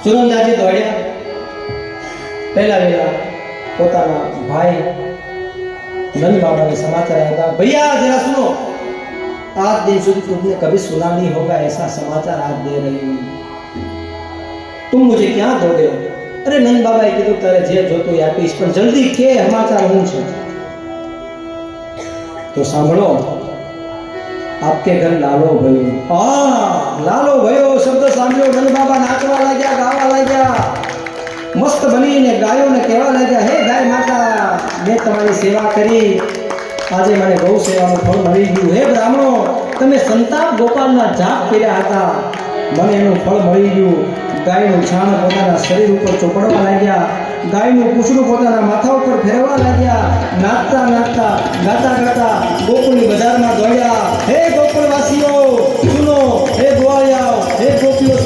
સુનંદાજી દોડ્યા પહેલા વેલા પોતાના ભાઈ नंद बाबा ने समाचार आया था, भैया जरा सुनो, आज दिन સુધી तुमने कभी सुना नहीं होगा ऐसा समाचार आज दे रही हूँ, तुम मुझे क्या दोगे? अरे नंद बाबा कीधुं तारे जे जोतो એ આપીશ પણ જલ્દી કે સમાચાર હું છે? તો સાંભળો, आपके घर लालो भयो। हाँ, लालो भयो शब्द સાંભળ્યો નંદ બાબા નાચવા લાગ્યા, ગાવા લાગ્યા, મસ્ત બનીને ગાયોને કહેવા લાગ્યા, હે ગાય માતા, મેં તમારી સેવા કરી, આજે મને ગૌ સેવાનું ફળ મળી ગયું। હે બ્રાહ્મણો, તમે સંતાપ ગોપાલના જાપ કર્યા હતા, મને એનું ફળ મળી ગયું। ગાયનું છાણ પોતાના શરીર ઉપર ચોપડવા લાગ્યા, ગાયનું પૂછડું પોતાના માથા ઉપર ફેરવા લાગ્યા, નાચતા નાચતા ગાતા ગાતા ગોકુળની બજારમાં દોડ્યા। હે ગોકુળવાસીઓ સુનો, હે ગોવાળિયાઓ, હે ગોપીઓ